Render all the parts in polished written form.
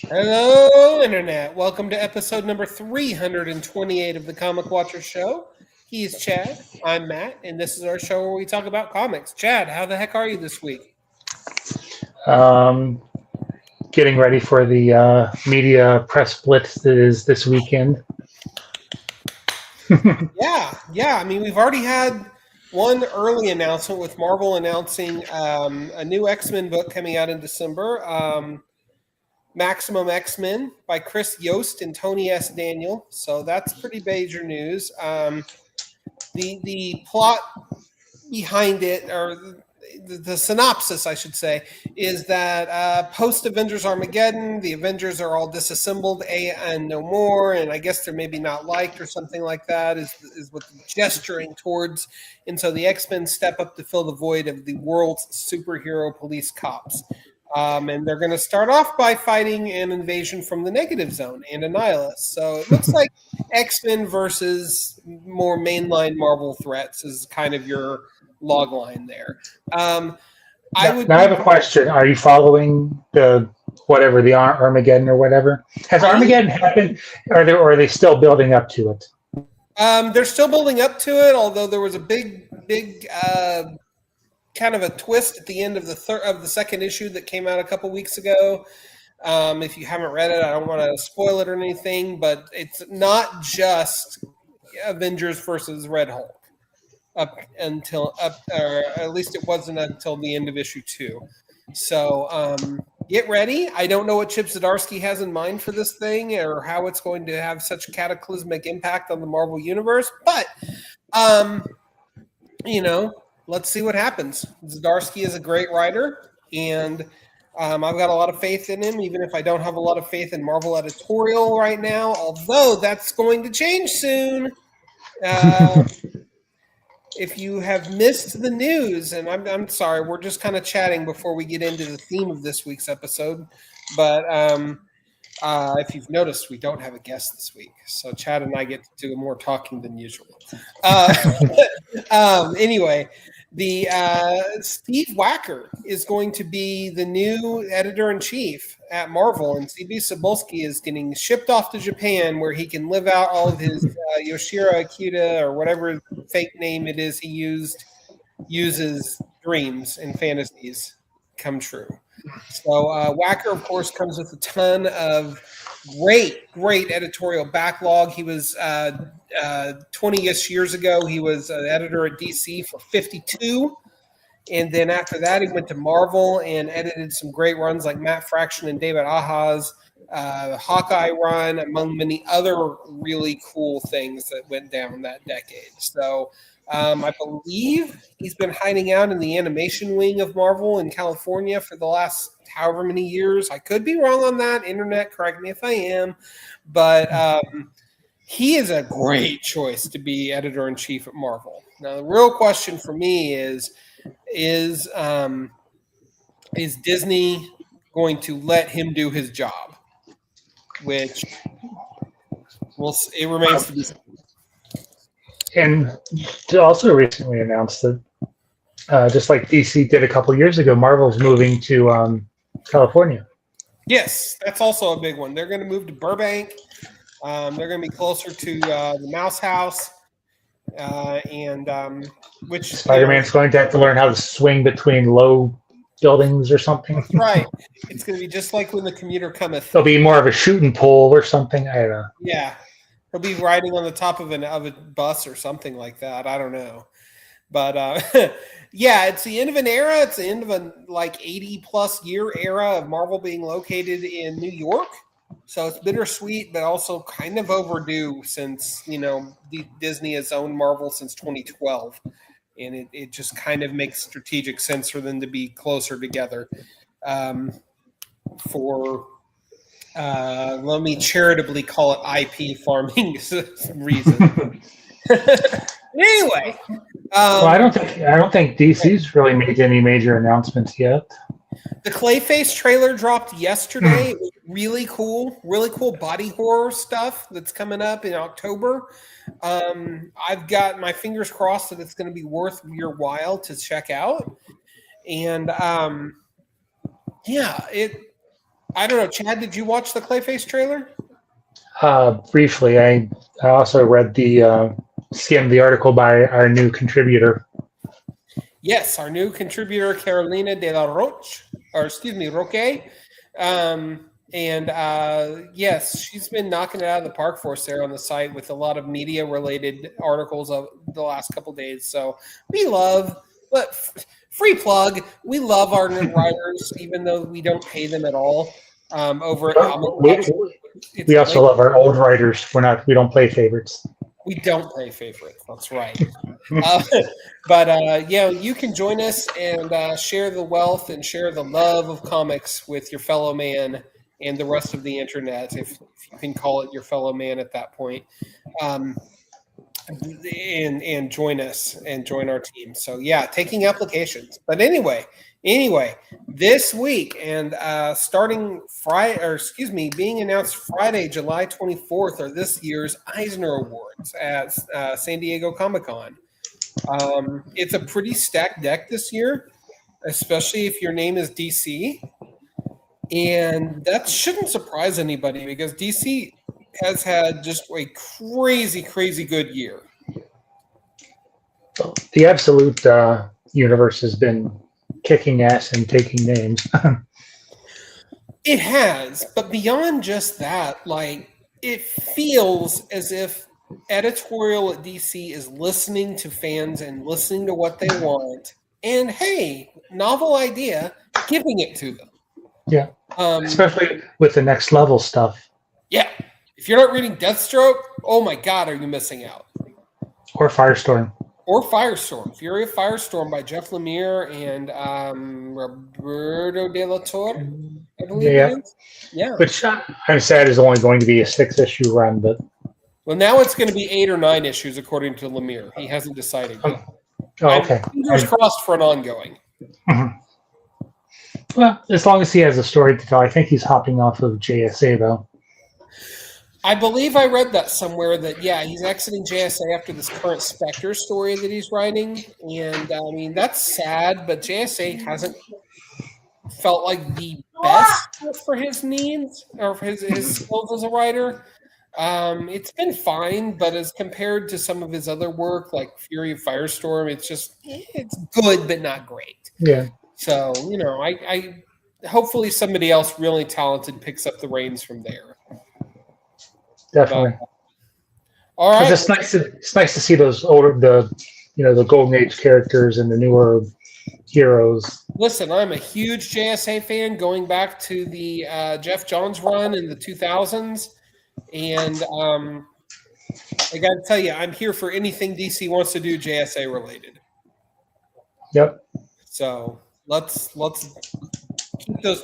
Hello, Internet. Welcome to episode number 328 of the Comic Watcher Show. He's Chad, I'm Matt, and this is our show where we talk about comics. Chad, how the heck are you this week? Um, Getting ready for the media press blitz that is this weekend. Yeah. I mean, we've already had one early announcement with Marvel announcing a new X-Men book coming out in December. Maximum X-Men by Chris Yost and Tony S. Daniel. So that's pretty major news. The plot behind it, or the synopsis, I should say, is that post Avengers Armageddon, the Avengers are all disassembled and no more, and I guess they're maybe not liked or something like that is what they're gesturing towards. And so the X-Men step up to fill the void of the world's superhero police cops. And they're going to start off by fighting an invasion from the Negative Zone and Annihilus. So it looks like X-Men versus more mainline Marvel threats is kind of your log line there. Now I have a question. Are you following the Armageddon or whatever? Has Armageddon happened, or are they still building up to it? They're still building up to it, although there was a big kind of a twist at the end of the second issue that came out a couple weeks ago. If you haven't read it, I don't want to spoil it or anything, but it's not just Avengers versus Red Hulk or at least it wasn't until the end of issue 2. So get ready. I don't know what Chip Zdarsky has in mind for this thing or how it's going to have such a cataclysmic impact on the Marvel Universe, but let's see what happens. Zdarsky is a great writer, and I've got a lot of faith in him, even if I don't have a lot of faith in Marvel editorial right now, although that's going to change soon. If you have missed the news, and I'm sorry, we're just kind of chatting before we get into the theme of this week's episode, but if you've noticed, we don't have a guest this week, so Chad and I get to do more talking than usual. Anyway, the Steve Wacker is going to be the new editor-in-chief at Marvel, and CB Cebulski is getting shipped off to Japan, where he can live out all of his Yoshiro Akita or whatever fake name it is he uses dreams and fantasies come true. So Wacker, of course, comes with a ton of great editorial backlog. He was 20-ish years ago, he was an editor at DC for 52. And then after that, he went to Marvel and edited some great runs like Matt Fraction and David Aja's Hawkeye run, among many other really cool things that went down that decade. So I believe he's been hiding out in the animation wing of Marvel in California for the last however many years. I could be wrong on that. Internet, correct me if I am. But he is a great choice to be editor-in-chief at Marvel. Now, the real question for me is Disney going to let him do his job? Which it remains to be seen. And also recently announced that, just like DC did a couple years ago, Marvel's moving to California. Yes, that's also a big one. They're going to move to Burbank. They're going to be closer to the Mouse House. Which Spider-Man's going to have to learn how to swing between low buildings or something. That's right. It's going to be just like when the commuter cometh. There'll be more of a shooting pole or something. I don't know. Yeah. He'll be riding on the top of a bus or something like that. I don't know. But yeah, it's the end of an era. It's the end of a 80-plus year era of Marvel being located in New York. So it's bittersweet, but also kind of overdue since, Disney has owned Marvel since 2012. And it just kind of makes strategic sense for them to be closer together for, let me charitably call it IP farming reason. Anyway. Well, I don't think DC's really made any major announcements yet. The Clayface trailer dropped yesterday. It was really cool body horror stuff that's coming up in October. I've got my fingers crossed that it's going to be worth your while to check out. And I don't know, Chad, did you watch the Clayface trailer? Briefly, I also read skimmed the article by our new contributor. Yes, our new contributor, Carolina de la Roche, Roque. Yes, she's been knocking it out of the park for us there on the site with a lot of media-related articles of the last couple of days. So free plug, we love our writers, even though we don't pay them at all. Over at Comic Watch. We also love our old writers. We don't play favorites. We don't play favorites. That's right. But you can join us and share the wealth and share the love of comics with your fellow man and the rest of the internet, if you can call it your fellow man at that point. And join us and join our team. So taking applications. But anyway, this week and starting Friday, being announced Friday, July 24th, are this year's Eisner Awards at San Diego Comic-Con. It's a pretty stacked deck this year, especially if your name is DC. And that shouldn't surprise anybody because DC has had just a crazy, crazy good year. The Absolute universe has been kicking ass and taking names. It has, but beyond just that, it feels as if editorial at DC is listening to fans and listening to what they want, and hey, novel idea, giving it to them. Yeah, especially with the next level stuff. Yeah, if you're not reading Deathstroke, oh my God, are you missing out? Or Firestorm. Fury of Firestorm by Jeff Lemire and Roberto De La Torre, I believe it is. Yeah. Which I'm sad is only going to be a 6-issue run, but... Well, now it's going to be 8 or 9 issues, according to Lemire. He hasn't decided yet. Oh, okay. Fingers crossed for an ongoing. Mm-hmm. Well, as long as he has a story to tell. I think he's hopping off of JSA, though. I believe I read that somewhere that, he's exiting JSA after this current Spectre story that he's writing. And, I mean, that's sad, but JSA hasn't felt like the best for his needs or for his skills as a writer. It's been fine, but as compared to some of his other work, like Fury of Firestorm, it's good, but not great. Yeah. So, I hopefully somebody else really talented picks up the reins from there. Definitely. All right. It's nice to see those the Golden Age characters and the newer heroes. Listen, I'm a huge JSA fan going back to the Jeff Johns run in the 2000s. And I got to tell you, I'm here for anything DC wants to do JSA related. Yep. So let's keep the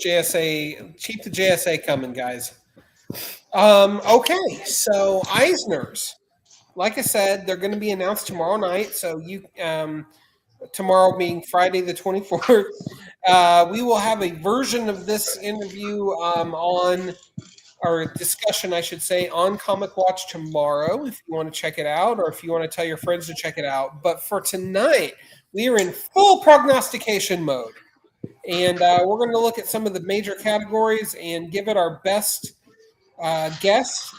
JSA coming, guys. Okay, so Eisners, like I said, they're going to be announced tomorrow night. So tomorrow being Friday the 24th, we will have a version of this interview on our discussion, I should say, on Comic Watch tomorrow. If you want to check it out, or if you want to tell your friends to check it out. But for tonight, we are in full prognostication mode, and we're going to look at some of the major categories and give it our best guess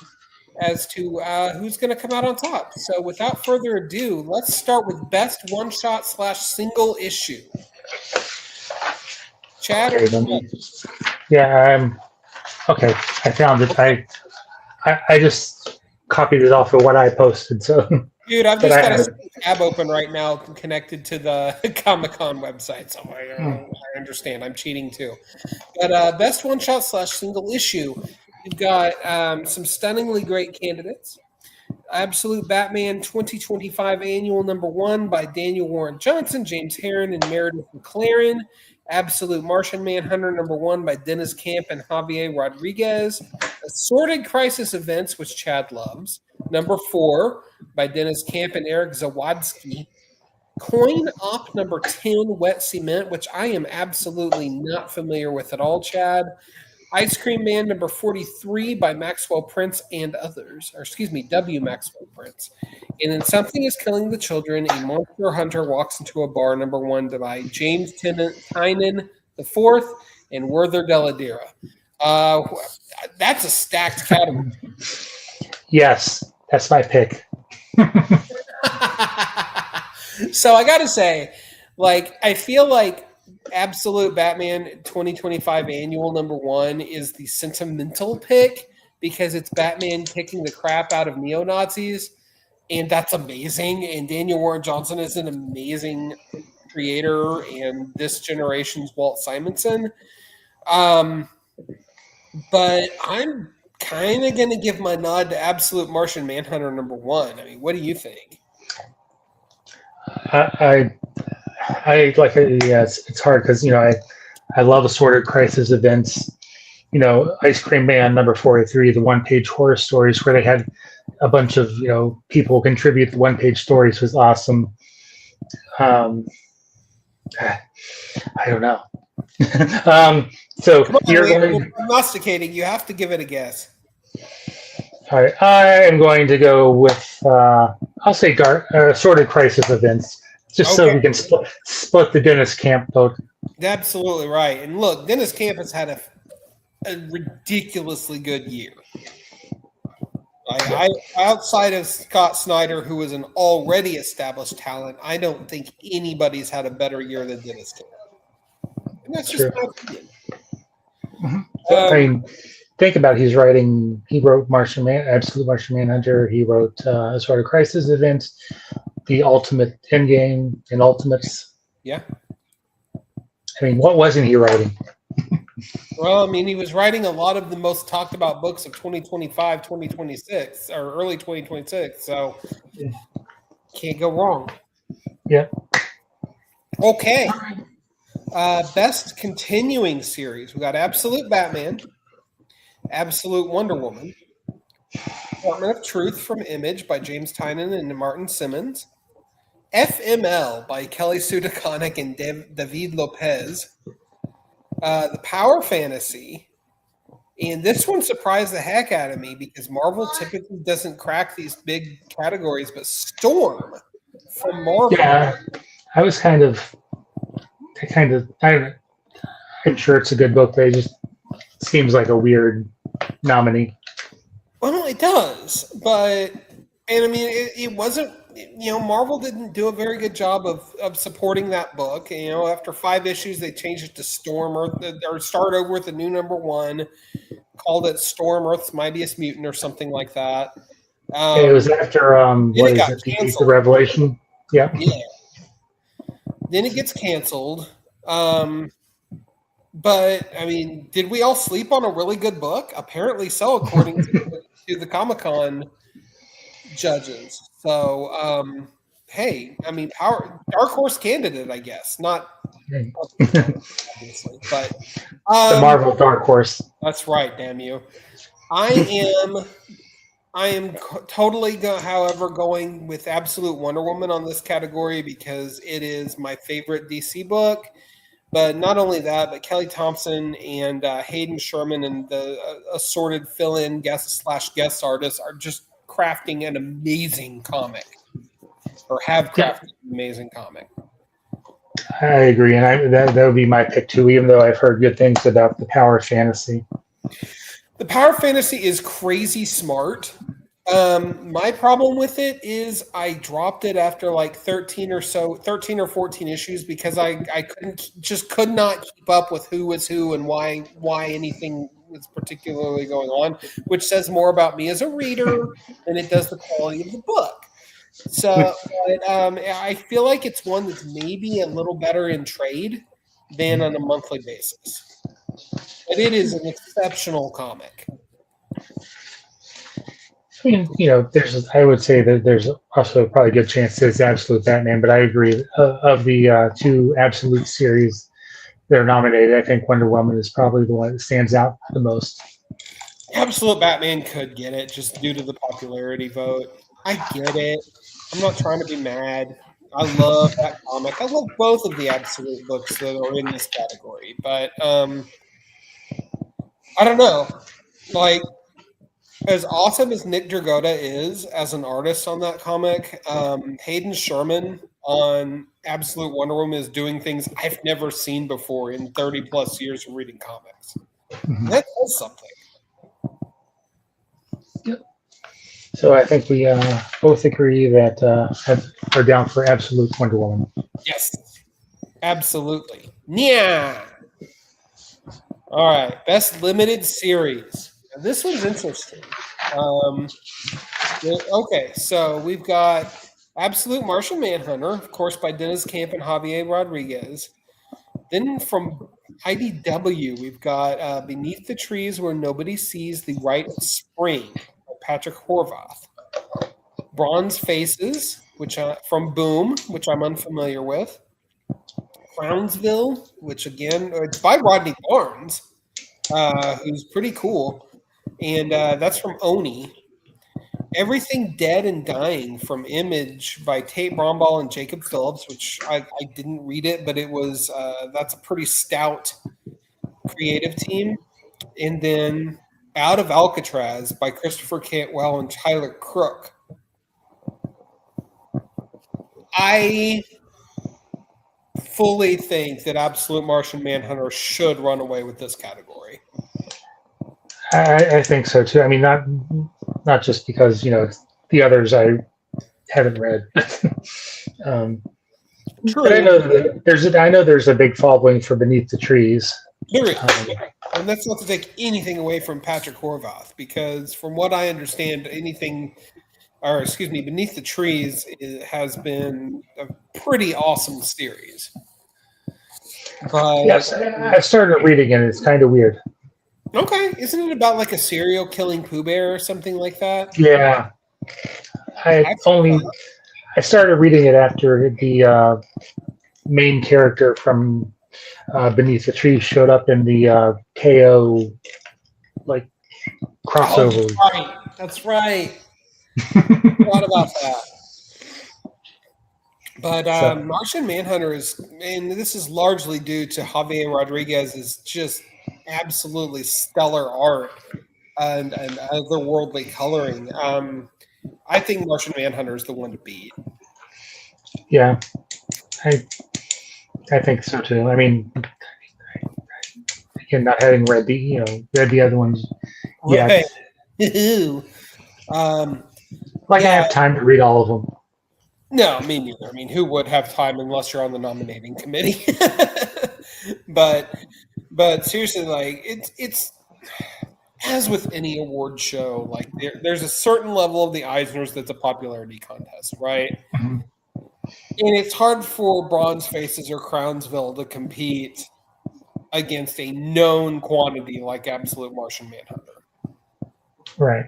as to who's going to come out on top. So without further ado, let's start with best one-shot / single issue. Chad? Okay, I found it. I just copied it off of what I posted. So, dude, I've just got a tab open right now connected to the Comic-Con website. So I understand. I'm cheating too. But best one-shot / single issue. You've got some stunningly great candidates. Absolute Batman 2025 Annual #1 by Daniel Warren Johnson, James Herron, and Meredith McLaren. Absolute Martian Manhunter #1 by Dennis Camp and Javier Rodriguez. Assorted Crisis Events, which Chad loves. #4 by Dennis Camp and Eric Zawadzki. Coin Op #10 Wet Cement, which I am absolutely not familiar with at all, Chad. Ice Cream Man #43 by Maxwell Prince and others, W. Maxwell Prince. And then Something is Killing the Children, a monster hunter walks into a bar #1 by James Tynan IV and Werther Deladera. That's a stacked category. Yes, that's my pick. So I got to say, like, I feel like Absolute Batman 2025 Annual #1 is the sentimental pick because it's Batman kicking the crap out of neo-Nazis, and that's amazing. And Daniel Warren Johnson is an amazing creator and this generation's Walt Simonson. But I'm kind of going to give my nod to Absolute Martian Manhunter #1. I mean, what do you think? I like it. Yeah, it's hard because I love assorted crisis events. Ice Cream Man #43, the one-page horror stories where they had a bunch of people contribute the one-page stories was awesome. I don't know. So you're going prognosticating. You have to give it a guess. All right, I am going to go with I'll say assorted crisis events, just so we can split the Dennis Camp vote. Absolutely right. And look, Dennis Camp has had a ridiculously good year. Outside of Scott Snyder, who is an already established talent, I don't think anybody's had a better year than Dennis Camp. And that's just my opinion. Mm-hmm. I mean, think about it. He wrote Absolute Martian Manhunter. He wrote Assorted Crisis Events, The Ultimate Endgame, and Ultimates. Yeah. I mean, what wasn't he writing? Well, I mean, he was writing a lot of the most talked about books of 2025, 2026, or early 2026. So can't go wrong. Yeah. Okay. Best continuing series. We got Absolute Batman, Absolute Wonder Woman, Department of Truth from Image by James Tynion and Martin Simmons, FML by Kelly Sue DeConnick and David Lopez, The Power Fantasy, and this one surprised the heck out of me because Marvel typically doesn't crack these big categories, but Storm from Marvel. Yeah, I was I don't know. I'm sure it's a good book, but it just seems like a weird nominee. Well, it does, and I mean, it wasn't. Marvel didn't do a very good job of supporting that book. After 5 issues, they changed it to Storm or start over with a new #1, called it Storm Earth's Mightiest Mutant or something like that. It was after the Revelation. Yeah. Then it gets canceled. But I mean, did we all sleep on a really good book? Apparently so, according to the Comic-Con judges. So, hey, I mean, Dark Horse candidate, I guess, not obviously, but the Marvel Dark Horse. That's right, damn you. I am totally, however, going with Absolute Wonder Woman on this category because it is my favorite DC book. But not only that, but Kelly Thompson and Hayden Sherman and the assorted fill-in guest artists are just crafting an amazing comic, or have crafted an amazing comic. I agree, and that would be my pick too, even though I've heard good things about the Power Fantasy. The Power Fantasy is crazy smart. My problem with it is I dropped it after like 13 or 14 issues because I could not keep up with who was who and why anything was particularly going on, which says more about me as a reader than it does the quality of the book. So I feel like it's one that's maybe a little better in trade than on a monthly basis. But it is an exceptional comic. I mean, I would say that there's also probably a good chance that it's Absolute Batman, but I agree. Of the 2 Absolute series that are nominated, I think Wonder Woman is probably the one that stands out the most. Absolute Batman could get it just due to the popularity vote. I get it. I'm not trying to be mad. I love that comic. I love both of the Absolute books that are in this category, but I don't know. Like, as awesome as Nick Dragotta is as an artist on that comic, Hayden Sherman on Absolute Wonder Woman is doing things I've never seen before in 30 plus years of reading comics. That does something. So I think we both agree that are down for absolute Wonder Woman. Yes, absolutely. Yeah. All right, best limited series. Now, this one's interesting. Okay, so we've got Absolute Martian Manhunter, of course, by Dennis Camp and Javier Rodriguez. Then from IDW, we've got Beneath the Trees Where Nobody Sees the Rite of Spring by Patrick Horvath. Bronze Faces, which from Boom, which I'm unfamiliar with. Crownsville, which again, it's by Rodney Barnes, who's pretty cool. And that's from Oni. Everything Dead and Dying from Image by Tate Bromball and Jacob Phillips, which I didn't read it, but it was that's a pretty stout creative team. And then Out of Alcatraz by Christopher Cantwell and Tyler Crook. I fully think that Absolute Martian Manhunter should run away with this category. I think so too. I mean, not just because the others I haven't read. True. But I know that there's a big following for Beneath the Trees. There is. And that's not to take anything away from Patrick Horvath, because from what I understand, Beneath the Trees has been a pretty awesome series. But yes, I started reading it. It's kind of weird. Okay, isn't it about like a serial killing Pooh Bear or something like that? Yeah, I started reading it after the main character from Beneath the Trees showed up in the KO crossover. Oh, that's right. What about that? But Martian Manhunter and this is largely due to Javier Rodriguez's just absolutely stellar art and otherworldly coloring. I think Martian Manhunter is the one to beat. Yeah, I think so too. I mean, again, not having read the other ones yet. Right. I have time to read all of them. No, me neither. I mean, who would have time unless you're on the nominating committee? But seriously, like it's as with any award show, like there's a certain level of the Eisners that's a popularity contest, right? Mm-hmm. And it's hard for Bronze Faces or Crownsville to compete against a known quantity like Absolute Martian Manhunter. Right.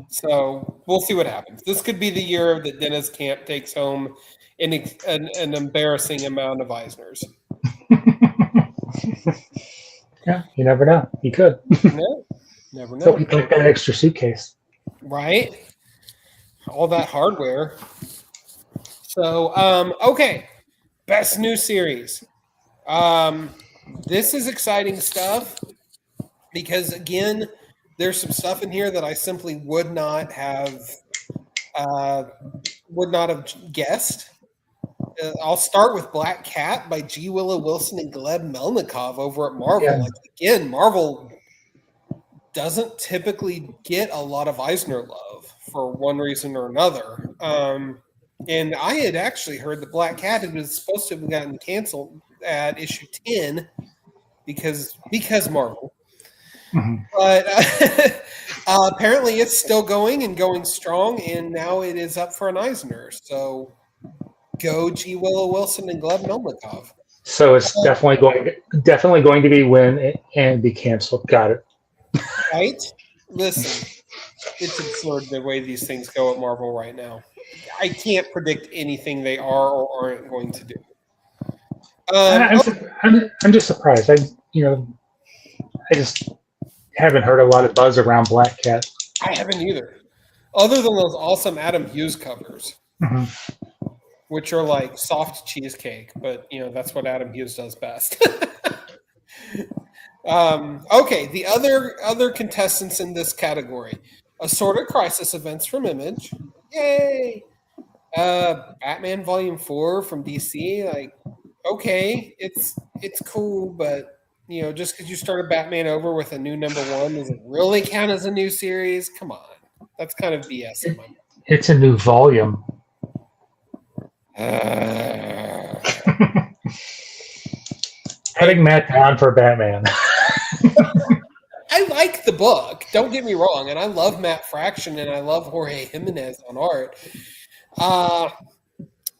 So we'll see what happens. This could be the year that Dennis Camp takes home an embarrassing amount of Eisners. Yeah, you never know. He could. No, never know. So he took that extra suitcase. Right? All that hardware. So, okay. Best new series. This is exciting stuff because, again, there's some stuff in here that I simply would not have guessed. I'll start with Black Cat by G. Willow Wilson and Gleb Melnikov over at Marvel. Yeah. Again, Marvel doesn't typically get a lot of Eisner love for one reason or another. And I had actually heard that Black Cat was supposed to have gotten canceled at issue 10 because Marvel. Mm-hmm. But apparently it's still going and going strong, and now it is up for an Eisner. So go G. Willow Wilson and Gleb Melnikov. So it's definitely going to be win and be canceled. Got it. Right? Listen, it's absurd the way these things go at Marvel right now. I can't predict anything they are or aren't going to do. I'm just surprised. I just haven't heard a lot of buzz around Black Cat. I haven't either. Other than those awesome Adam Hughes covers, mm-hmm. which are like soft cheesecake, but that's what Adam Hughes does best. Okay, the other contestants in this category: Assorted Crisis Events from Image, yay! Batman Volume 4 from DC, like okay, it's cool, but just because you started Batman over with a new #1, does it really count as a new series? Come on. That's kind of BS in my mind. It's a new volume. Putting Matt down for Batman. I like the book. Don't get me wrong, and I love Matt Fraction and I love Jorge Jimenez on art.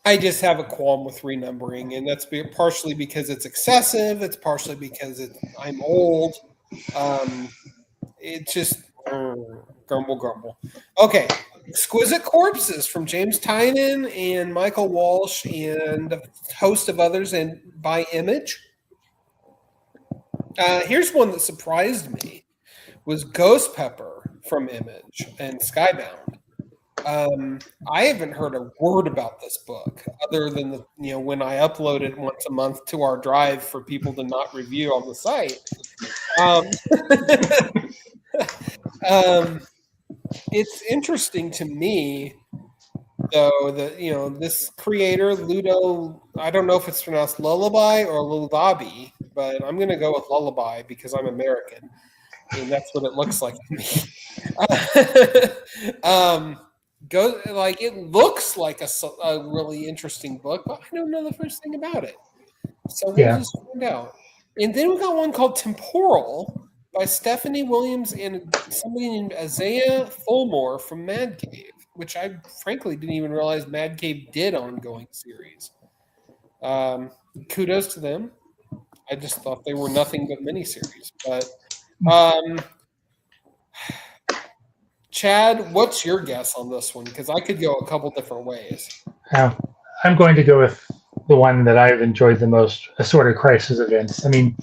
I just have a qualm with renumbering, and that's partially because it's excessive. It's partially because I'm old. It's just grumble. Okay, Exquisite Corpses from James Tynion and Michael Walsh and a host of others, and by Image. Here's one that surprised me: was Ghost Pepper from Image and Skybound. I haven't heard a word about this book other than when I upload it once a month to our drive for people to not review on the site. It's interesting to me, though, that this creator Ludo, I don't know if it's pronounced Lullaby or Lullaby, but I'm going to go with Lullaby because I'm American, and that's what it looks like to me. It looks like a really interesting book, but I don't know the first thing about it. So we'll just find out. And then we got one called Temporal by Stephanie Williams and somebody named Isaiah Fulmore from Mad Cave, which I frankly didn't even realize Mad Cave did ongoing series. Kudos to them. I just thought they were nothing but miniseries. But Chad, what's your guess on this one? Because I could go a couple different ways. I'm going to go with the one that I've enjoyed the most, Assorted Crisis Events. I mean,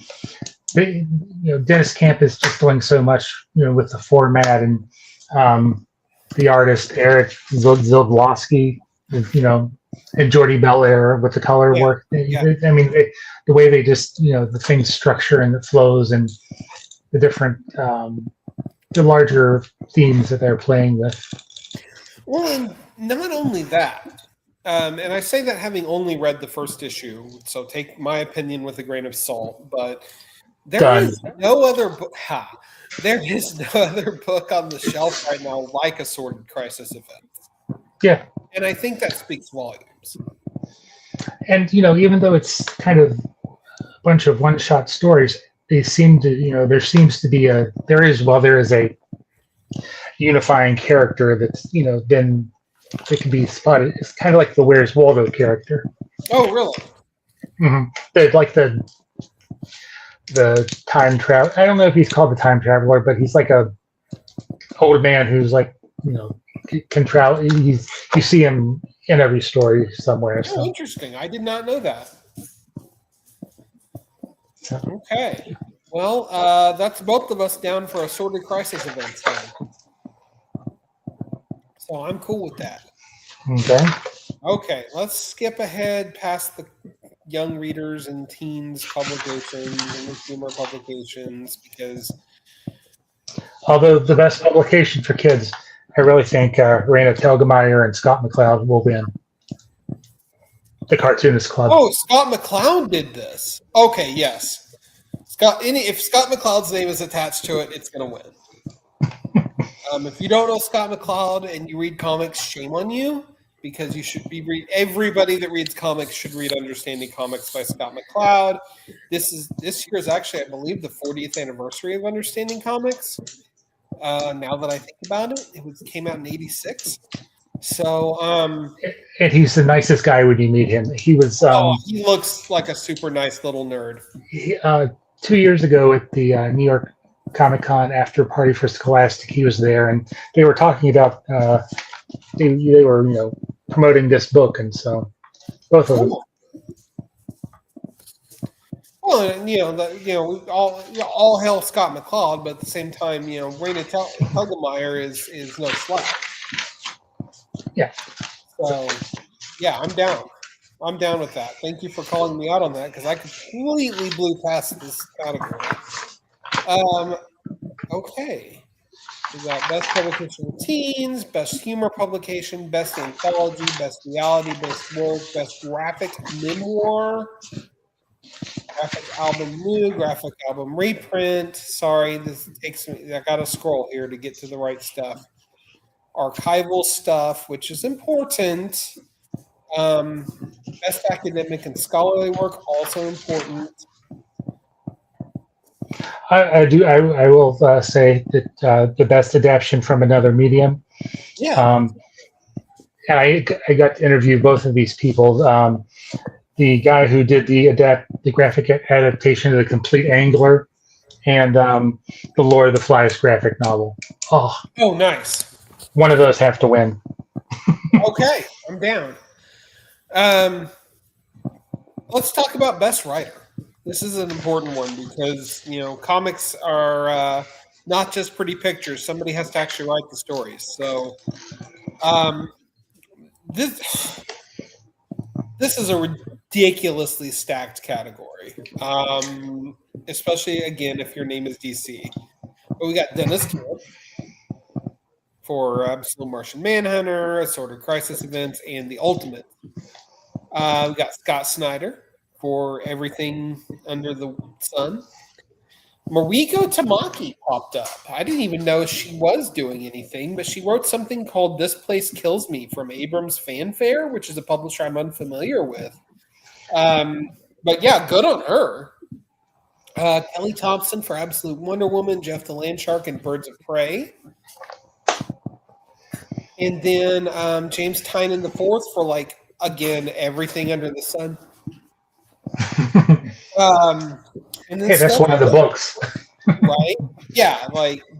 Dennis Camp is just doing so much, with the format and the artist Eric Zilblowski, and Jordi Belair with the color work. I mean, the way they just, the things structure and the flows and the different, the larger themes that they're playing with. Well, and not only that, and I say that having only read the first issue, so take my opinion with a grain of salt, but there is no other book. There is no other book on the shelf right now like Assorted Crisis Events. Yeah. And I think that speaks volumes. And, even though it's kind of a bunch of one-shot stories, they seem to, there is a unifying character that's, then it can be spotted. It's kind of like the Where's Waldo character. Oh, really? Mm-hmm. Like the time travel. I don't know if he's called the time traveler, but he's like a old man who's like, can travel. You see him in every story somewhere. Oh, so. Interesting. I did not know that. Okay. Well, that's both of us down for Assorted Crisis Events then. So I'm cool with that. Okay, let's skip ahead past the young readers and teens publications and the humor publications because... Although the best publication for kids, I really think Raina Telgemeier and Scott McCloud will win. The Cartoonist Club. Oh, Scott McCloud did this. Okay, yes. If Scott McCloud's name is attached to it, it's going to win. If you don't know Scott McCloud and you read comics, shame on you, because you should be everybody that reads comics should read Understanding Comics by Scott McCloud. This year is actually, I believe, the 40th anniversary of Understanding Comics. Now that I think about it, came out in '86. So, and he's the nicest guy when you meet him. He was. He looks like a super nice little nerd. 2 years ago at the New York Comic Con after Party for Scholastic, he was there, and they were talking about they were promoting this book, and so both of them. Well, and all hail Scott McCloud, but at the same time, Raina Telgemeier is no slouch. Yeah. So, yeah, I'm down. I'm down with that. Thank you for calling me out on that because I completely blew past this category. Okay. We got Best Publication for Teens, Best Humor Publication, Best Anthology, Best Reality, Best Work, Best Graphic Memoir. Graphic album new, graphic album reprint. Sorry, this takes me. I got to scroll here to get to the right stuff. Archival stuff, which is important. Best academic and scholarly work, also important. I will say that the best adaptation from another medium. Yeah. And I got to interview both of these people. The guy who did the graphic adaptation of The Complete Angler and the Lord of the Flies graphic novel. Oh, nice. One of those have to win. Okay, I'm down. Let's talk about best writer. This is an important one because comics are not just pretty pictures. Somebody has to actually write the stories. So, this is a ridiculously stacked category, especially again if your name is DC. But we got Dennis Camp for Absolute Martian Manhunter, Assorted Crisis Events, and The Ultimate. We got Scott Snyder for Everything Under the Sun. Mariko Tamaki popped up. I didn't even know she was doing anything, but she wrote something called This Place Kills Me from Abrams Fanfare, which is a publisher I'm unfamiliar with. But yeah, good on her. Kelly Thompson for Absolute Wonder Woman, Jeff the Landshark, and Birds of Prey. And then James Tynan the Fourth for again, Everything Under the Sun. And then hey, that's one of the books, right? Yeah,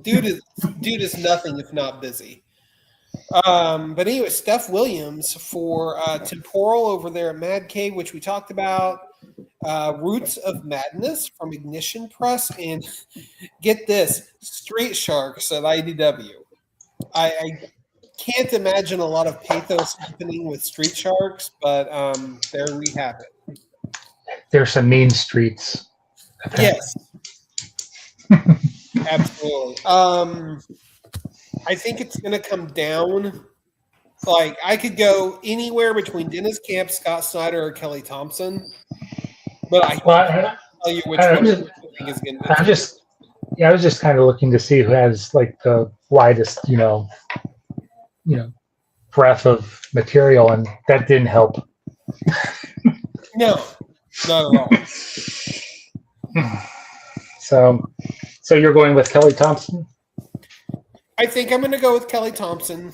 dude is nothing if not busy. But anyway, Steph Williams for Temporal over there at Mad Cave, which we talked about. Roots of Madness from Ignition Press, and get this, Street Sharks at IDW. I can't imagine a lot of pathos happening with Street Sharks, but there we have it. There's some mean streets. Apparently. Yes. Absolutely. I think it's going to come down. I could go anywhere between Dennis Camp, Scott Snyder, or Kelly Thompson, but I can't tell you which one I think is going to. I was just kind of looking to see who has the widest, breadth of material, and that didn't help. No, not at all. So you're going with Kelly Thompson? I think I'm going to go with Kelly Thompson.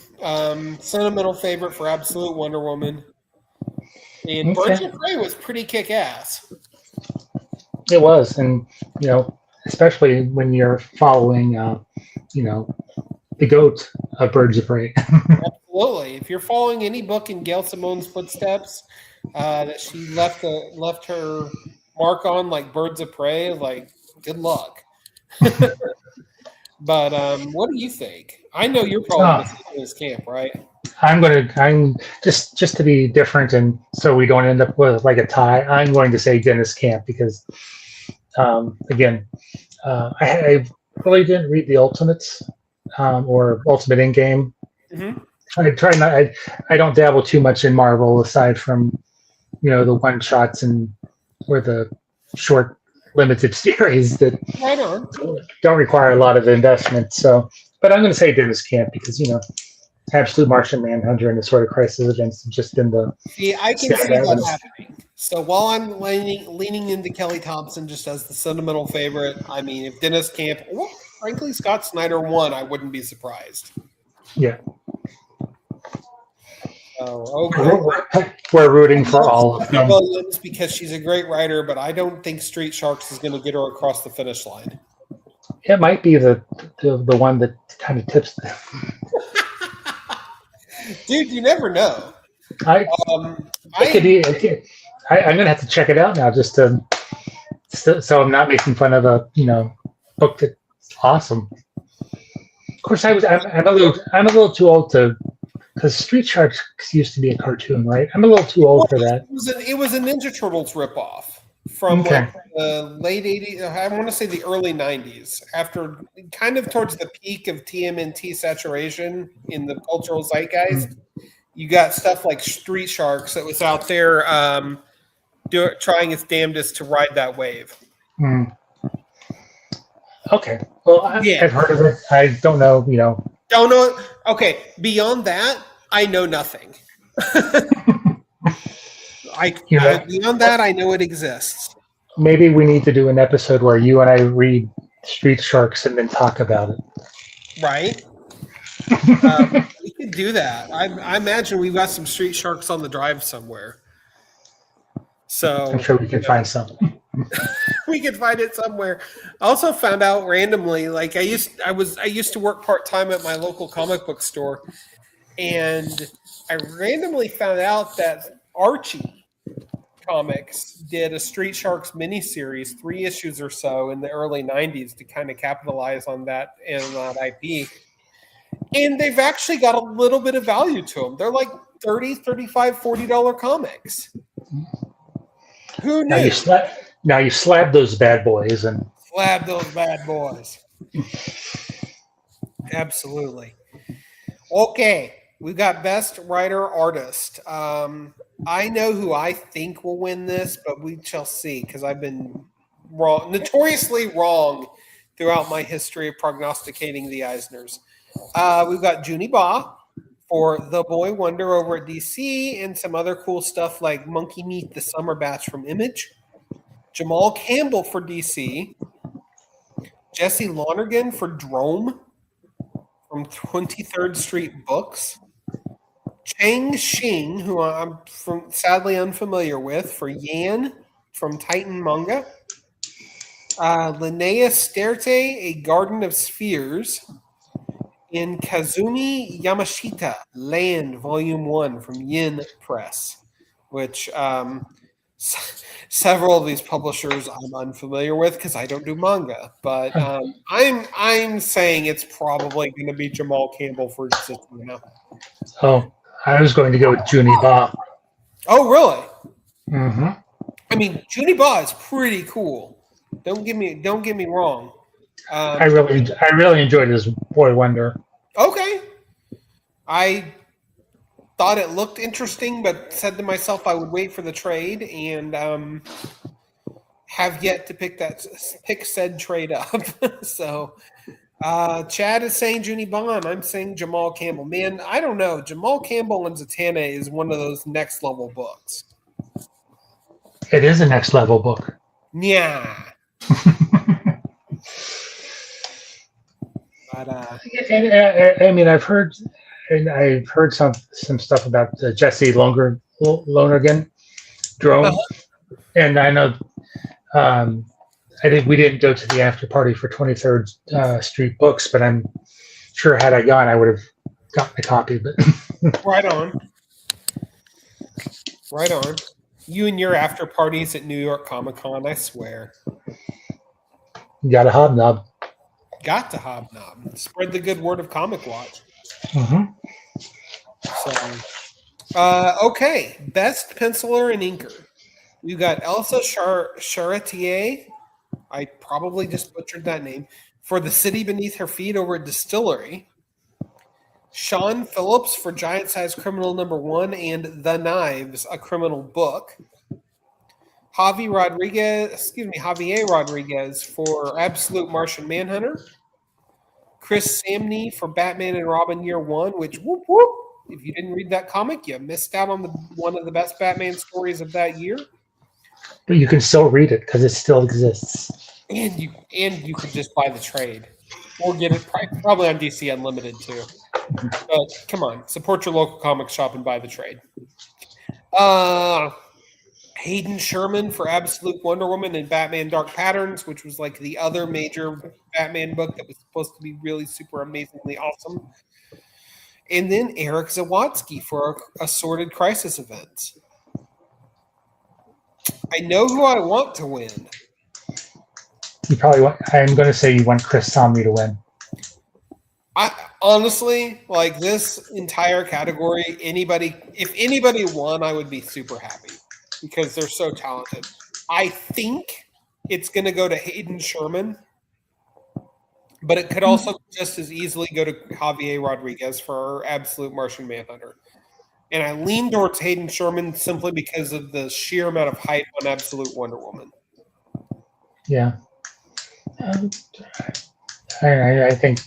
Sentimental favorite for Absolute Wonder Woman. And Birds of Prey was pretty kick-ass. It was, and especially when you're following, the goat of Birds of Prey. Absolutely. If you're following any book in Gail Simone's footsteps that she left her mark on, like Birds of Prey, good luck. But what do you think? I know you're probably in this camp, right? I'm just to be different, and so we don't end up with a tie. I'm going to say Dennis Camp because, again, I really didn't read the Ultimates or Ultimate Endgame. Mm-hmm. I try not. I don't dabble too much in Marvel aside from the one shots or the short limited series that don't require a lot of investment. So, but I'm going to say Dennis Camp because Absolute Martian Manhunter and Assorted Crisis Events have just been the. See, I can see that happening. So while I'm leaning into Kelly Thompson just as the sentimental favorite, I mean, if Dennis Camp or frankly Scott Snyder won, I wouldn't be surprised. Yeah. Oh, okay. We're rooting for all of them. Williams because she's a great writer, but I don't think Street Sharks is going to get her across the finish line. It might be the one that kind of tips them. Dude, you never know. I'm going to have to check it out now just so I'm not making fun of a book that's awesome. Of course, I'm a little too old to. Because Street Sharks used to be a cartoon, right? I'm a little too old for that. It was a Ninja Turtles ripoff from the late 80s, I want to say the early 90s, after kind of towards the peak of TMNT saturation in the cultural zeitgeist. You got stuff like Street Sharks that was out there trying its damnedest to ride that wave. Okay. Well, I've heard of it. I don't know. Don't know. Okay. Beyond that, I know nothing. Beyond that, I know it exists. Maybe we need to do an episode where you and I read Street Sharks and then talk about it. Right. We could do that. I imagine we've got some Street Sharks on the drive somewhere. So I'm sure we can find some. We could find it somewhere. I also found out randomly, like I used to work part-time at my local comic book store, and I randomly found out that Archie Comics did a Street Sharks miniseries, 3 issues or so in the early 90s to kind of capitalize on that and that IP. And they've actually got a little bit of value to them. They're like $30, $35, $40 comics. Who knew? Now you slab those bad boys and slab those bad boys. Absolutely. Okay, we've got Best Writer Artist. I know who I think will win this, but we shall see because I've been notoriously wrong throughout my history of prognosticating the Eisners. We've got Junie Ba for The Boy Wonder over at DC and some other cool stuff like Monkey Meat, the Summer Batch from Image. Jamal Campbell for DC. Jesse Lonergan for Drome from 23rd Street Books. Chang Xing, who I'm sadly unfamiliar with, for Yan from Titan Manga. Linnea Sterte, A Garden of Spheres. And Kazumi Yamashita, Land, Volume 1 from Yin Press, which several of these publishers I'm unfamiliar with because I don't do manga. But I'm saying it's probably going to be Jamal Campbell for Zitsuna. Oh, I was going to go with Junie Ba. Oh, really? Mm-hmm. I mean, Junie Ba is pretty cool. Don't get me wrong. I really enjoyed his Boy Wonder. Okay. I thought it looked interesting, but said to myself I would wait for the trade, and have yet to pick said trade up. So Chad is saying Junie Ba. I'm saying Jamal Campbell. Man, I don't know. Jamal Campbell and Zatanna is one of those next level books. It is a next level book. Yeah. But I mean, I've heard some stuff about Jesse Lonergan, Drone, and I know. I think we didn't go to the after party for 23rd Street Books, but I'm sure had I gone, I would have gotten a copy. But right on. You and your after parties at New York Comic Con, I swear. You got a hobnob. Got to hobnob. Spread the good word of Comic Watch. Mm-hmm. So, okay. Best penciler and inker. You got Elsa Charretier. I probably just butchered that name. For The City Beneath Her Feet over at Distillery. Sean Phillips for Giant Size Criminal #1 and The Knives, a criminal book. Javier Rodriguez for Absolute Martian Manhunter. Chris Samney for Batman and Robin Year One, which whoop whoop. If you didn't read that comic, you missed out on one of the best Batman stories of that year. But you can still read it because it still exists. And you could just buy the trade. Or get it probably on DC Unlimited too. But come on, support your local comic shop and buy the trade. Hayden Sherman for Absolute Wonder Woman and Batman Dark Patterns, which was like the other major Batman book that was supposed to be really super amazingly awesome. And then Eric Zawadzki for Assorted Crisis Events. I know who I want to win. You probably want. I'm going to say you want Chris Samney to win. I honestly, like this entire category, if anybody won, I would be super happy because they're so talented. I think it's going to go to Hayden Sherman, but it could also just as easily go to Javier Rodriguez for Absolute Martian Manhunter. And I lean towards Hayden Sherman simply because of the sheer amount of hype on Absolute Wonder Woman. Yeah. I think,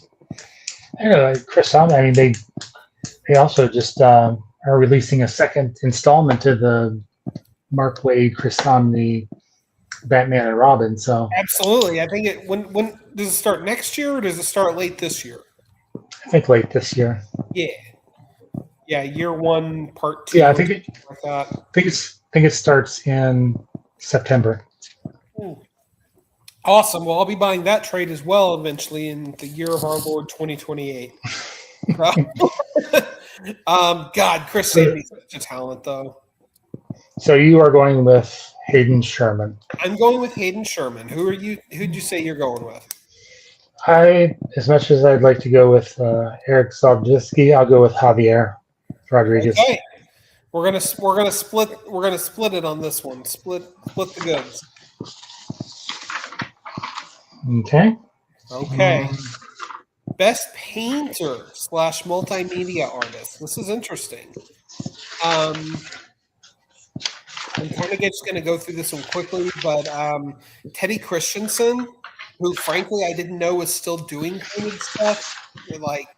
I don't know, Chris Samnee, I mean, they also just are releasing a second installment to the Mark Waid, Chris Samnee, Batman and Robin. So Absolutely. I think when does it start next year or does it start late this year? I think late this year. Yeah. Yeah, year 1, part 2. Yeah, I think like that. I think it starts in September. Awesome. Well, I'll be buying that trade as well eventually in the year of our Lord 2028. God, Chris Samnee's such a talent, though. So you are going with Hayden Sherman. I'm going with Hayden Sherman. Who'd you say you're going with? As much as I'd like to go with Eric Sobczynski, I'll go with Javier Rodriguez. Okay. We're gonna split it on this one. Split the goods. Okay. Okay. Best painter / multimedia artist. This is interesting. I'm kind of just going to go through this one quickly, but Teddy Christensen, who frankly I didn't know was still doing painted stuff, like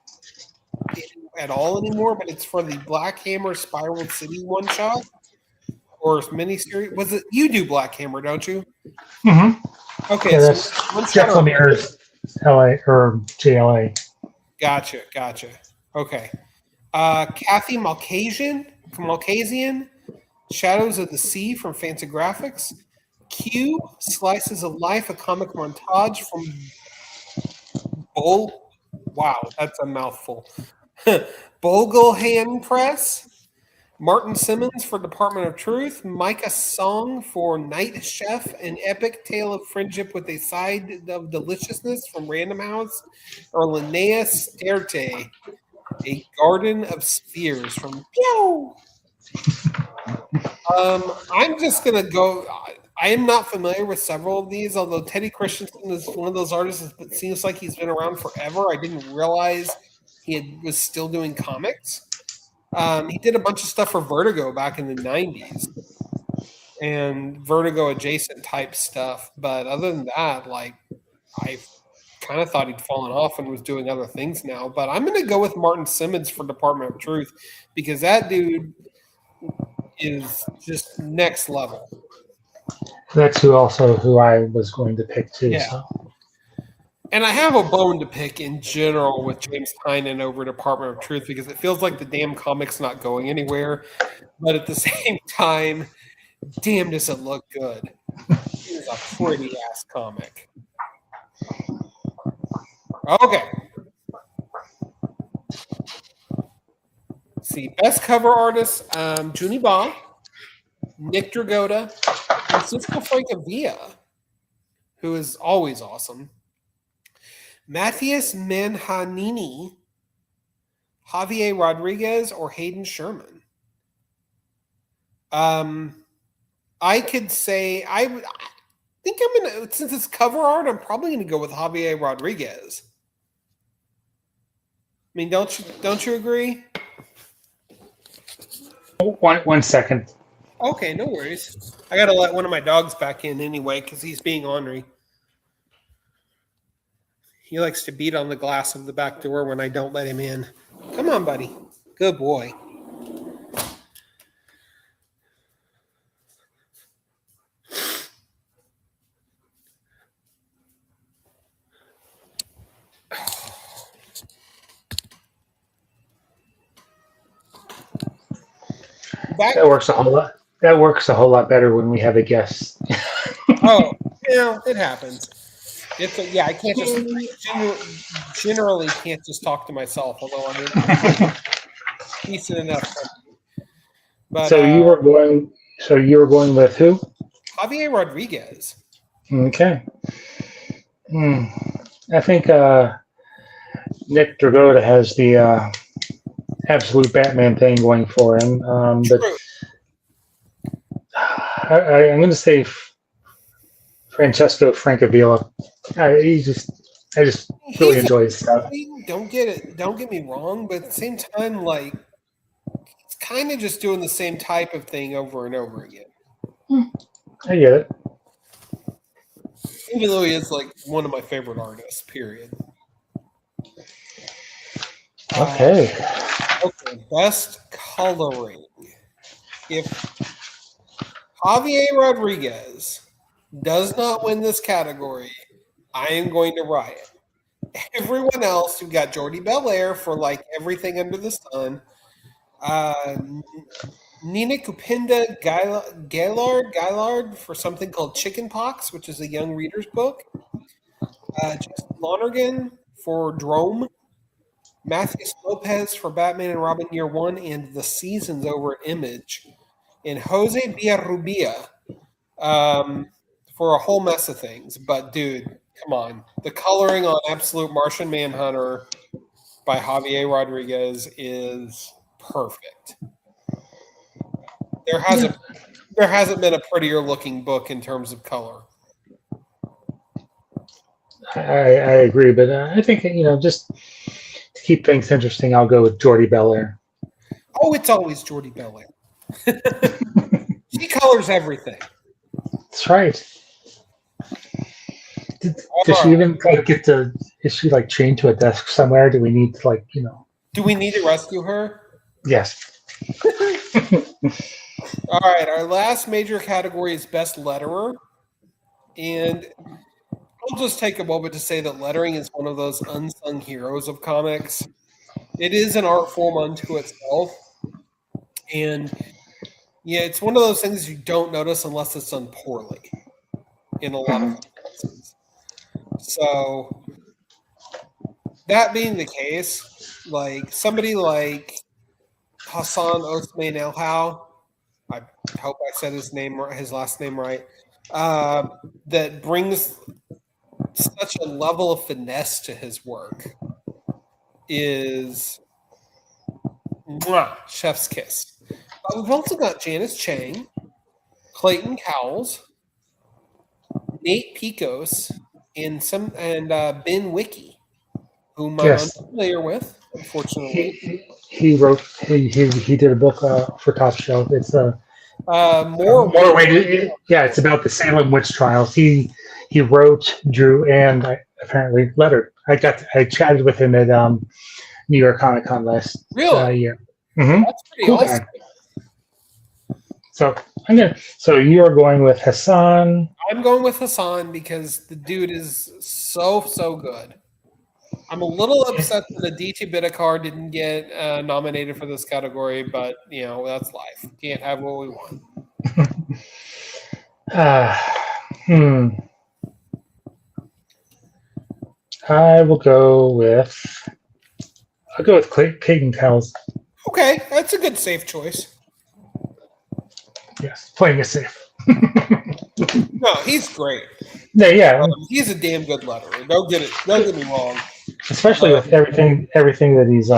at all anymore, but it's for the Black Hammer Spiral City one shot or miniseries. Was it you do Black Hammer, don't you? Mm-hmm. Okay, Yeah, so that's Jeff Lemire's LA or JLA. Gotcha. Okay. Kathy Malkasian, Shadows of the Sea from Fantagraphics. Q, Slices of Life, a comic montage from Wow, that's a mouthful. Boglehan Press. Martin Simmons for Department of Truth. Micah Song for Night Chef, an epic tale of friendship with a side of deliciousness from Random House. Or Linnea Sterte, a Garden of Spheres from Pew. I'm just going to go. I am not familiar with several of these, although Teddy Christensen is one of those artists that seems like he's been around forever. I didn't realize was still doing comics. He did a bunch of stuff for Vertigo back in the 90s and Vertigo adjacent type stuff. But other than that, like, I kind of thought he'd fallen off and was doing other things now. But I'm going to go with Martin Simmons for Department of Truth because that dude is just next level. That's who I was going to pick too. Yeah. So. And I have a bone to pick in general with James Tynion over Department of Truth because it feels like the damn comic's not going anywhere. But at the same time, damn, does it look good. It is a pretty-ass comic. Okay. Let's see. Best cover artist, Juni Ba, Nick Dragotta, Francisco Francavilla, who is always awesome. Matthias Manhanini, Javier Rodriguez, or Hayden Sherman. I could say I think I'm gonna, since it's cover art, I'm probably gonna go with Javier Rodriguez. I mean, don't you agree? One second. Okay, no worries. I gotta let one of my dogs back in anyway because he's being ornery. He likes to beat on the glass of the back door when I don't let him in. Come on, buddy. Good boy. That works a whole lot. That works a whole lot better when we have a guest. Oh, it happens. I can't just generally can't just talk to myself, although I'm decent enough. But so you were going with who? Javier Rodriguez. Okay. I think Nick Dragotta has the absolute Batman thing going for him. But I'm going to say Francesco Francavilla. I just really enjoy his stuff. Don't get me wrong, but at the same time, like, kind of just doing the same type of thing over and over again. I get it. Even though he is like one of my favorite artists, period. Okay. Okay, best coloring. If Javier Rodriguez does not win this category, I am going to riot. Everyone else, who got Jordi Belair for like everything under the sun. Nina Kupinda Gaillard for something called Chicken Pox, which is a young reader's book. Justin Lonergan for Drome. Matthew Lopez for Batman and Robin Year One and The Seasons over at Image. And Jose Villarrubia for a whole mess of things. But, dude, come on. The coloring on Absolute Martian Manhunter by Javier Rodriguez is perfect. There hasn't been a prettier looking book in terms of color. I agree, but I think, just to keep things interesting, I'll go with Jordi Belair. Oh, it's always Jordi Belair. She colors everything. That's right. Does she even is she like chained to a desk somewhere? Do we need to Do we need to rescue her? Yes. All right, our last major category is best letterer. And I'll just take a moment to say that lettering is one of those unsung heroes of comics. It is an art form unto itself. And yeah, it's one of those things you don't notice unless it's done poorly in a lot of cases. So that being the case, like somebody like Hassan Othman Elhau, I hope I said his last name right, that brings such a level of finesse to his work is chef's kiss. But we've also got Janice Chang, Clayton Cowles, Nate Picos, and Ben Wiki, whom I'm unfamiliar with, unfortunately. He did a book for Top Shelf. It's more it's about the Salem witch trials. He wrote, drew, and apparently lettered. I chatted with him at New York Comic Con last year. Mm-hmm. That's pretty awesome. Guy. So you are going with Hassan. I'm going with Hassan because the dude is so good. I'm a little upset that the DT Bidakar didn't get nominated for this category, but that's life. Can't have what we want. I'll go with Clayton Cowles. Okay, that's a good safe choice. Yes, playing it safe. No, he's great. Yeah. He's a damn good letterer. Don't get me wrong. Especially with everything that he's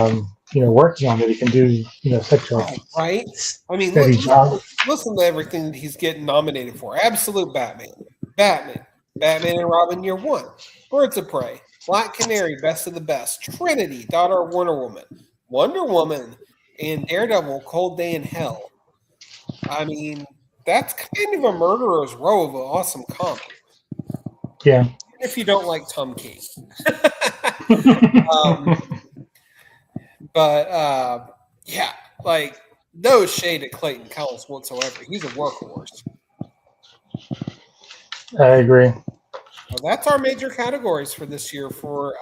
working on, that he can do such a right. I mean, listen to everything that he's getting nominated for. Absolute Batman, Batman and Robin Year One, Birds of Prey, Black Canary, Best of the Best, Trinity, Daughter of Wonder Woman, and Daredevil, Cold Day in Hell. I mean, that's kind of a murderer's row of an awesome comic. Yeah. If you don't like Tom King. Yeah, like no shade at Clayton Cowles whatsoever. He's a workhorse. I agree. Well, that's our major categories for this year for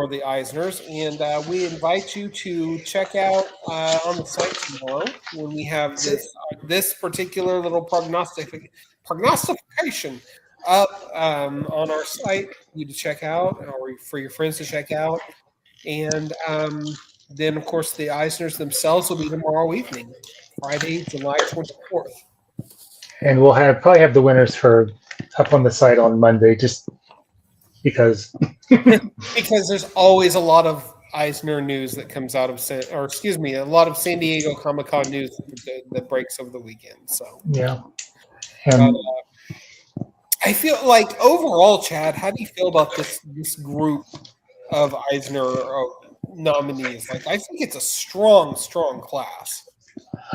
the Eisners, and we invite you to check out on the site tomorrow when we have this particular little prognostication up on our site for you to check out, or for your friends to check out, and then of course the Eisners themselves will be tomorrow evening, Friday, July 24th, and we'll probably have the winners for up on the site on Monday, just because there's always a lot of Eisner news that comes out of a lot of San Diego Comic-Con news that breaks over the weekend. So yeah. I feel like overall, Chad, how do you feel about this group of Eisner nominees. Like, I think it's a strong class.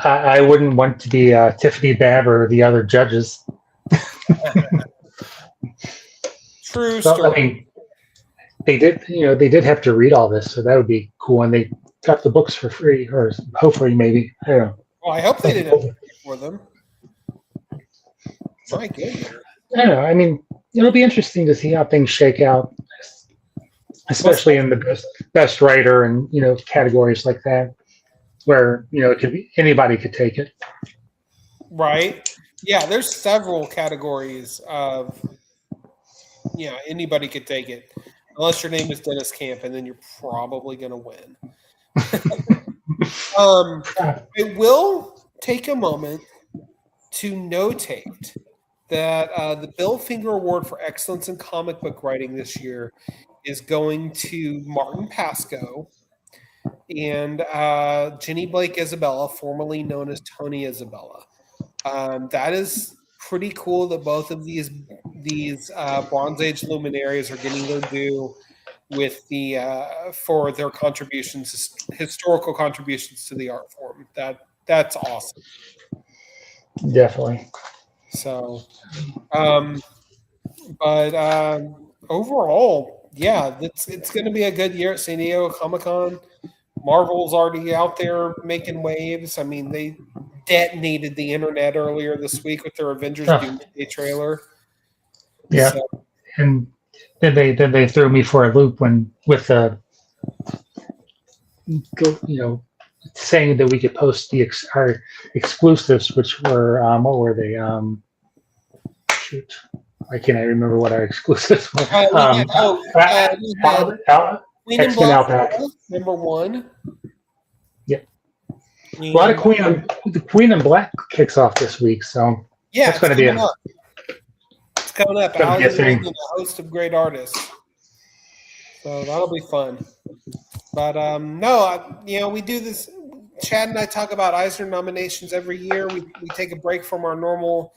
I wouldn't want to be Tiffany Babb or the other judges. True Well, story. I mean, they did have to read all this, so that would be cool. And they got the books for free, or hopefully, maybe. I don't know. Well, I hope they didn't have to pay for them. My goodness. I don't know. I mean, it'll be interesting to see how things shake out, especially in the best writer and categories like that, where it could be anybody could take it. Right. Yeah, there's several categories of anybody could take it. Unless your name is Dennis Camp, and then you're probably gonna win. I will take a moment to notate that the Bill Finger Award for Excellence in Comic Book Writing this year is going to Martin Pascoe and Jenny Blake Isabella, formerly known as Tony Isabella. That is pretty cool that both of these Bronze Age luminaries are getting their due with the for their contributions, historical contributions to the art form. That's awesome. Definitely. So, but overall, yeah, it's going to be a good year at San Diego Comic-Con. Marvel's already out there making waves. I mean, they detonated the internet earlier this week with their Avengers Doomsday trailer. Yeah, so. And then they threw me for a loop with saying that we could post our exclusives, which were what were they? Shoot, I can't remember what our exclusives were. X-Men Outback, #1. Yep. A lot of Queen and Black kicks off this week, so yeah, that's going to be It's coming up. Alex and a host of great artists, so that'll be fun. But we do this. Chad and I talk about Eisner nominations every year. We take a break from our normal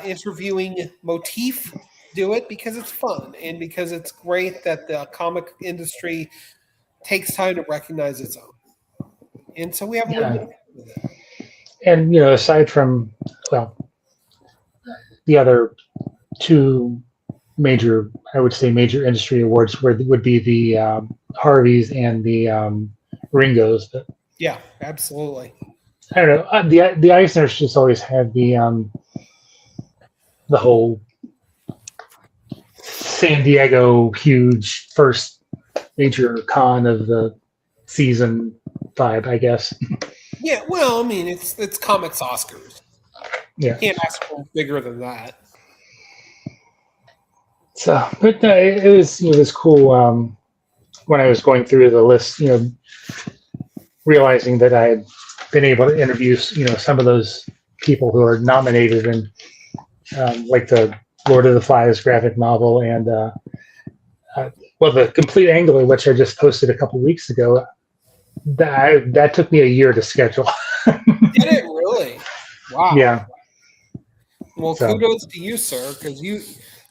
interviewing motif. Do it because it's fun and because it's great that the comic industry takes time to recognize its own. And so we have a little bit of fun with it. And aside from the other two major industry awards would be the Harveys and the Ringos. But yeah, absolutely. I don't know. The Eisners just always had the whole San Diego huge first major con of the season vibe, I guess. Yeah, well, I mean, it's comics Oscars. Yeah, you can't ask for bigger than that. So, but it was cool when I was going through the list, realizing that I had been able to interview, some of those people who are nominated in, like the Lord of the Flies graphic novel and, the Complete Angler, which I just posted a couple weeks ago. That took me a year to schedule. Did it really? Wow. Yeah. Well, kudos to you, sir, because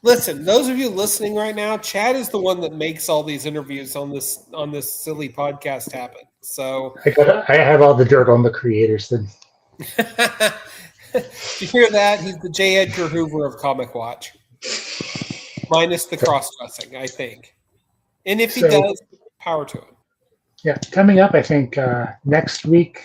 listen, those of you listening right now, Chad is the one that makes all these interviews on this silly podcast happen. So I have all the dirt on the creators. Then you hear that? He's the J. Edgar Hoover of Comic Watch, minus the cross-dressing, I think. And if he does, power to him. Yeah, coming up, I think next week.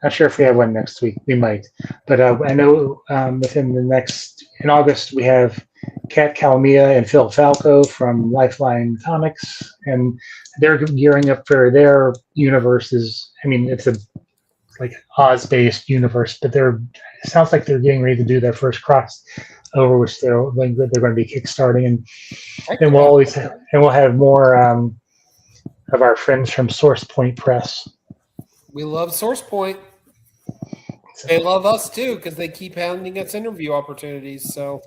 Not sure if we have one next week. We might, but I know in August we have Kat Calamia and Phil Falco from Lifeline Comics, and they're gearing up for their universes. I mean, it's a like Oz-based universe, but it sounds like they're getting ready to do their first crossover, which they're going to be kickstarting, and we'll have more of our friends from Source Point Press. We love Source Point. They love us too because they keep handing us interview opportunities. So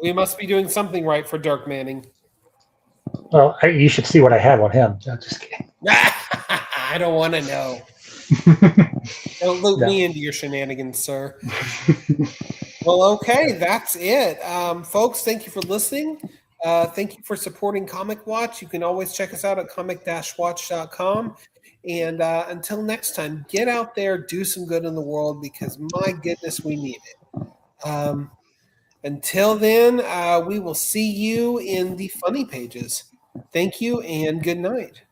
we must be doing something right for Dirk Manning. Well, you should see what I have on him. No, just kidding. I don't want to know. Don't loop me into your shenanigans, sir. Well, okay, that's it. Folks, thank you for listening. Thank you for supporting Comic Watch. You can always check us out at comic-watch.com. And until next time, get out there, do some good in the world, because my goodness, we need it. Until then, we will see you in the funny pages. Thank you and good night.